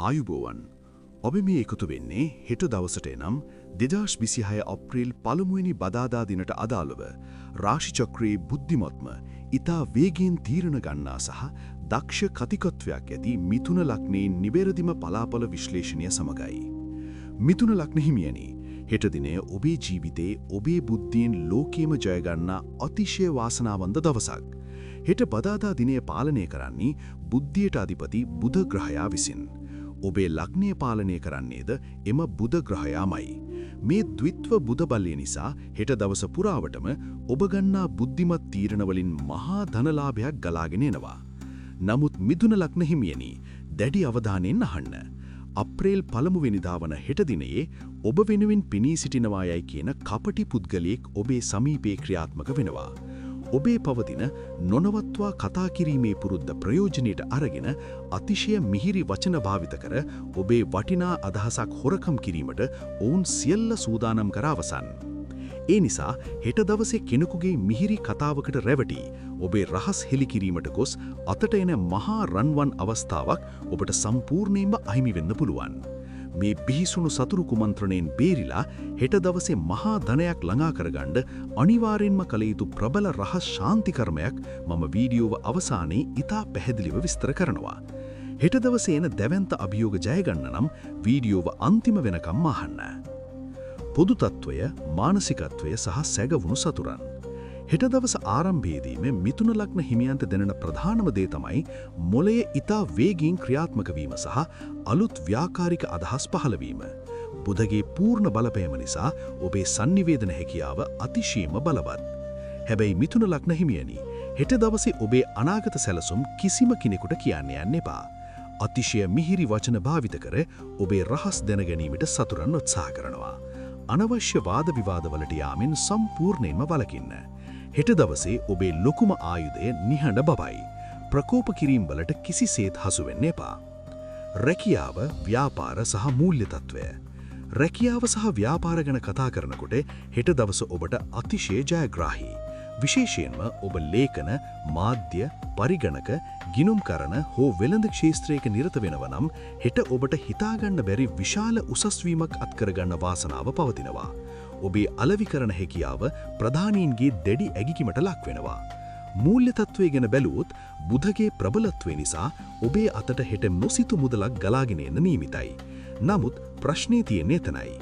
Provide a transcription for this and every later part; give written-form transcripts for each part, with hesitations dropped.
ආයුබෝවන්. ඔබ මේ එකතු වෙන්නේ හෙට දවසට එනම් 2026 අප්‍රේල් 1 වෙනි බදාදා දිනට අදාළව රාශි චක්‍රයේ බුද්ධිමත්ම ඊතා වේගයෙන් තීරණ ගන්නා සහ දක්ෂ කතිකත්වයක් ඇති මිථුන ලග්නයේ නිවැරදිම පලාපල විශ්ලේෂණය සමගයි. මිථුන ලග්න හිමියනි, හෙට දිනය ඔබේ ජීවිතයේ ඔබේ බුද්ධියෙන් ලෝකේම ජය ගන්නා අතිශය වාසනාවන්ත දවසක්. හෙට බදාදා දිනය පාලනය කරන්නේ බුද්ධියට අධිපති බුධ ග්‍රහයා විසින්. ඔබේ ලග්නය පාලනය කරන්නේද එම බුධ ග්‍රහයාමයි. මේ ද්විත්ව බුධ බලය නිසා හෙට දවස පුරාවටම ඔබ ගන්නා බුද්ධිමත් තීරණ වලින් මහා ධනලාභයක් ගලාගෙන එනවා. නමුත් මිථුන ලග්න හිමියනි, දැඩි අවධානයෙන් අහන්න. අප්‍රේල් 1 වෙනිදා වන හෙට දිනයේ ඔබ වෙනුවෙන් පිනී සිටිනවා යයි කියන කපටි පුද්ගලයෙක් ඔබේ සමීපේ ක්‍රියාත්මක වෙනවා. ඔබේ පවතින නොනවත්වා කතා කිරීමේ පුරුද්ද ප්‍රයෝජනයට අරගෙන අතිශය මිහිරි වචන භාවිත කර ඔබේ වටිනා අදහසක් හොරකම් කිරීමට ඔවුන් සියල්ල සූදානම් කර අවසන්. ඒ නිසා හෙට දවසේ කෙනෙකුගේ මිහිරි කතාවකට රැවටි ඔබේ රහස් හෙළි කිරීමට ගොස් අතට එන මහා රන්වන් අවස්ථාවක් ඔබට සම්පූර්ණයෙන්ම අහිමි වෙන්න පුළුවන්. මේ බිහිසුණු සතුරු කුමන්ත්‍රණයෙන් බේරිලා හෙට දවසේ මහා ධනයක් ළඟා කරගන්න අනිවාර්යෙන්ම කළ යුතු ප්‍රබල රහස් ශාන්ති කර්මයක් මම වීඩියෝව අවසානයේ ඉතා පැහැදිලිව විස්තර කරනවා. හෙට දවසේ එන දැවැන්ත අභියෝග ජය ගන්න නම් වීඩියෝව අන්තිම වෙනකම් අහන්න. පොදු තත්වය, මානසිකත්වය සහ සැගවුණු සතුරන්. හෙට දවස ආරම්භයේදීම මිථුන ලග්න හිමියන්ට දැනෙන ප්‍රධානම දේ තමයි මොළය ඉතා වේගයෙන් ක්‍රියාත්මක වීම සහ අලුත් ව්‍යාකාරික අදහස් පහළ වීම. බුධගේ පූර්ණ බලපෑම නිසා ඔබේ sannivedana හැකියාව අතිශයින්ම බලවත්. හැබැයි මිථුන ලග්න හිමියනි, හෙට දවසේ ඔබේ අනාගත සැලසුම් කිසිම කෙනෙකුට කියන්න යන්න එපා. අතිශය මිහිරි වචන භාවිත කර ඔබේ රහස් දැනගැනීමට සතුරන් උත්සාහ කරනවා. අනවශ්‍ය වාද විවාදවලට යාමෙන් සම්පූර්ණයෙන්ම වළකින්න. හෙට දවසේ ඔබේ ලොකුම ආයුධය නිහඬ බවයි. ප්‍රකෝප කිරීම් වලට කිසිසේත් හසු වෙන්න එපා. රැකියාව, ව්‍යාපාර සහ මූල්‍ය තත්ත්වය. රැකියාව සහ ව්‍යාපාර ගැන කතා කරනකොට හෙට දවස ඔබට අතිශය ජයග්‍රාහී. විශේෂයෙන්ම ඔබ ලේඛන, මාධ්‍ය, පරිගණක, ගිණුම්කරණ හෝ වෙළඳ ක්ෂේත්‍රයක නිරත වෙනව නම් හෙට ඔබට හිතාගන්න බැරි විශාල උසස්වීමක් අත්කරගන්න වාසනාව පවතිනවා. ඔබේ අලෙවිකරණ හැකියාව ප්‍රධානීන්ගේ දැඩි ඇගිකීමට ලක් වෙනවා. මූල්‍ය තත්ත්වය ගැන බැලුවොත් බුධගේ ප්‍රබලත්වය නිසා ඔබේ අතට හෙට නොසිතු මුදලක් ගලාගෙන එන්න නියමිතයි. නමුත් ප්‍රශ්නේ තියෙන්නේ එතනයි.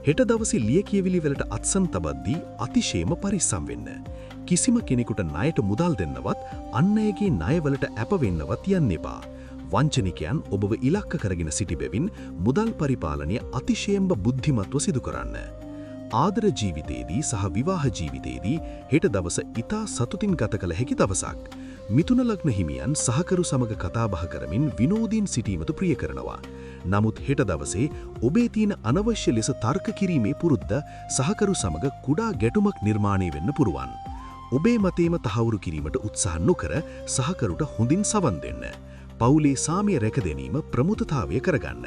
හෙට දවසේ ලියකියවිලි වලට අත්සන් තබද්දී අතිශයම පරිස්සම් වෙන්න. කිසිම කෙනෙකුට ණයට මුදල් දෙන්නවත් අන් අයගේ ණයවලට ඇප වෙන්නවත් යන්න එපා. වංචනිකයන් ඔබව ඉලක්ක කරගෙන සිටි බැවින් මුදල් පරිපාලනය අතිශයින්ම බුද්ධිමත්ව සිදු කරන්න. ආදර ජීවිතයේදී සහ විවාහ ජීවිතයේදී හෙට දවස ඉතා සතුටින් ගත කළ හැකි දවසක්. මිථුන ලග්න හිමියන් සහකරු සමග කතා බහ කරමින් විනෝදීන් සිටීමට ප්‍රිය කරනවා. නමුත් හෙට දවසේ ඔබේ තියෙන අනවශ්‍ය ලෙස තර්ක කිරීමේ පුරුද්ද සහකරු සමග කුඩා ගැටුමක් නිර්මාණය වෙන්න පුරුවන්. ඔබේ මතේම තහවුරු කිරීමට උත්සාහ නොකර සහකරුට හොඳින් සවන් දෙන්න. පවුලේ සාමය රැකදැනීම ප්‍රමුඛතාවය කරගන්න.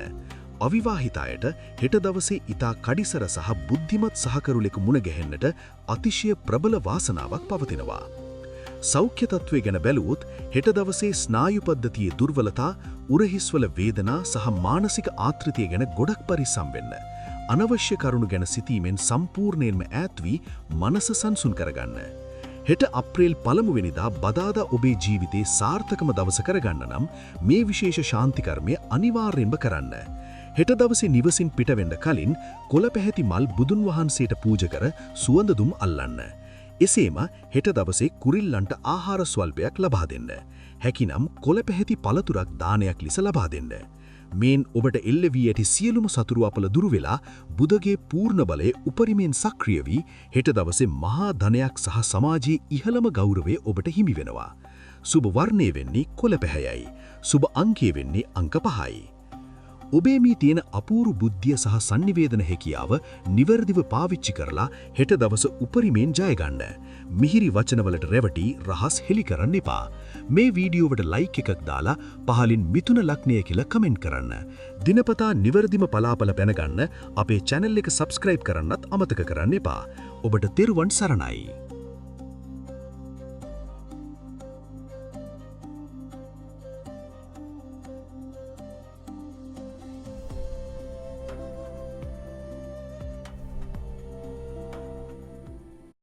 අවිවාහිත අයට හෙට දවසේ ඉතා කඩිසර සහ බුද්ධිමත් සහකරුවෙකු මුණ ගැහෙන්නට අතිශය ප්‍රබල වාසනාවක් පවතිනවා. සෞඛ්‍ය තත්ත්වය ගැන බැලුවොත් හෙට දවසේ ස්නායු පද්ධතියේ දුර්වලතා, උරහිස්වල වේදනා සහ මානසික ආතෘතිය ගැන ගොඩක් පරිස්සම් වෙන්න. අනවශ්‍ය කරුණු ගැන සිතීමෙන් සම්පූර්ණයෙන්ම ඈත් වී මනස සංසුන් කරගන්න. හෙට අප්‍රේල් 1 වෙනිදා බදාදා ඔබේ ජීවිතේ සාර්ථකම දවස කරගන්න නම් මේ විශේෂ ශාන්ති කර්මය අනිවාර්යෙන්ම කරන්න. හෙට දවසේ නිවසින් පිටවෙන්න කලින් කොළ පැහැති මල් බුදුන් වහන්සේට පූජා කර සුවඳ දුම් අල්ලන්න. එසේම හෙට දවසේ කුරිල්ලන්ට ආහාර ස්වල්පයක් ලබා දෙන්න. හැකිනම් කොළ පැහැති පළතුරක් දානයක් ලෙස ලබා දෙන්න. මේන් ඔබට එල්ල වී ඇති සියලුම සතුරු අපල දුරු වෙලා බුධගේ පූර්ණ බලය උපරිමයෙන් සක්‍රිය වී හෙට දවසේ මහා ධනයක් සහ සමාජයේ ඉහළම ගෞරවය ඔබට හිමි වෙනවා. සුබ වර්ණය වෙන්නේ කොළ පැහැයයි. සුබ අංකය වෙන්නේ අංක 5යි. ඔබේ මේ තියෙන අපූරු බුද්ධිය සහ sannivedana හැකියාව නිවැරදිව පාවිච්චි කරලා හෙට දවස උපරිමයෙන් ජය ගන්න. මිහිරි වචනවලට රැවටි රහස් හෙළි කරන්න එපා. මේ වීඩියෝවට ලයික් එකක් දාලා පහලින් මිථුන ලග්නය කියලා කමෙන්ට් කරන්න. දිනපතා නිවැරදිම පලාපල දැනගන්න අපේ channel එක subscribe කරන්නත් අමතක කරන්න එපා. ඔබට තෙරුවන් සරණයි.